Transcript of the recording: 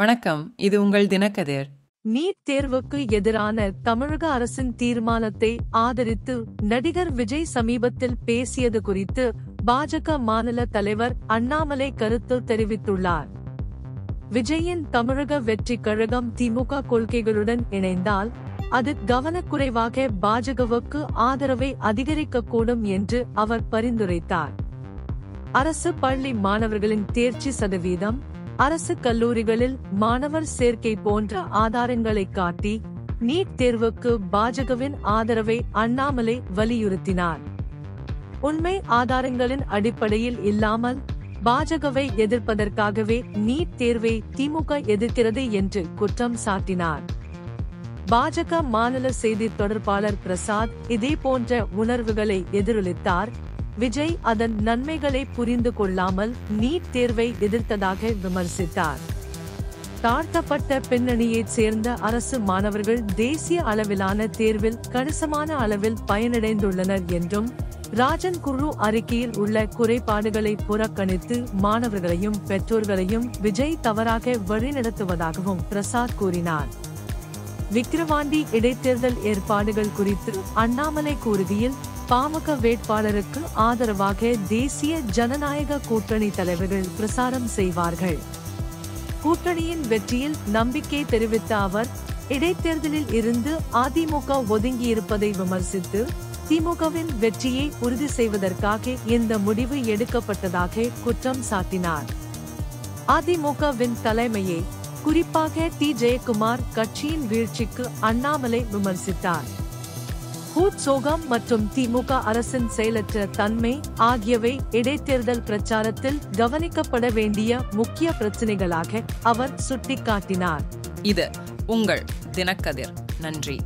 வணக்கம், இது உங்கள் தினக்கதிர். நீட் தேர்வுக்கு எதிரான தமிழக அரசின் தீர்மானத்தை ஆதரித்து நடிகர் விஜய் சமீபத்தில் பேசியது குறித்து பாஜக மாநில தலைவர் அண்ணாமலை கருத்து தெரிவித்துள்ளார். விஜயின் தமிழக வெற்றிக் கழகம் திமுக கொள்கைகளுடன் இணைந்தால் அது கவனக்குறைவாக பாஜகவுக்கு ஆதரவை அதிகரிக்கக்கூடும் என்று அவர் பரிந்துரைத்தார். அரசு பள்ளி மாணவர்களின் தேர்ச்சி சதவீதம், அரசு கல்லூரிகளில் மாணவர் சேர்க்கை போன்ற ஆதாரங்களை காட்டி நீட் தேர்வுக்கு பாஜகவின் ஆதரவை அண்ணாமலை வலியுறுத்தினார். உண்மை ஆதாரங்களின் அடிப்படையில் இல்லாமல் பாஜகவை எதிர்ப்பதற்காகவே நீட் தேர்வை திமுக எதிர்க்கிறது என்று குற்றம் சாட்டினார். பாஜக மாநில செய்தி தொடர்பாளர் பிரசாத் இதேபோன்ற உணர்வுகளை எதிரொலித்தார். விஜய் அதன் நன்மைகளை புரிந்து கொள்ளாமல் நீட் தேர்வை எதிர்த்ததாக விமர்சித்தார். தாழ்த்தப்பட்ட பின்னணியைச் சேர்ந்த அரசு மாணவர்கள் தேசிய அளவிலான தேர்வில் கணிசமான அளவில் பயனடைந்துள்ளனர் என்றும், ராஜன் குழு அறிக்கையில் உள்ள குறைபாடுகளை புறக்கணித்து மாணவர்களையும் பெற்றோர்களையும் விஜய் தவறாக வழிநடத்துவதாகவும் பிரசாத் கூறினார். விக்கிரவாண்டி இடைத்தேர்தல் ஏற்பாடுகள் குறித்து அண்ணாமலை கூறுகையில், பாமக வேட்பாளருக்கு ஆதரவாக தேசிய ஜனநாயக கூட்டணி தலைவர்கள் பிரசாரம் செய்வார்கள். கூட்டணியின் வெற்றியில் நம்பிக்கை தெரிவித்த அவர், இடைத்தேர்தலில் இருந்து அதிமுக ஒதுங்கியிருப்பதை விமர்சித்து திமுகவின் வெற்றியை உறுதி செய்வதற்காக இந்த முடிவு எடுக்கப்பட்டதாக குற்றம் சாட்டினார். அதிமுகவின் தலைமையை, குறிப்பாக டி. ஜெயக்குமார் கட்சியின் வீழ்ச்சிக்கு அண்ணாமலை விமர்சித்தார். சோகம் மற்றும் திமுக அரசின் செயலற்ற தன்மை ஆகியவை இடைத்தேர்தல் பிரச்சாரத்தில் கவனிக்கப்பட வேண்டிய முக்கிய பிரச்சினைகளாக அவர் சுட்டிக்காட்டினார். இது உங்கள் தினக்கதிர். நன்றி.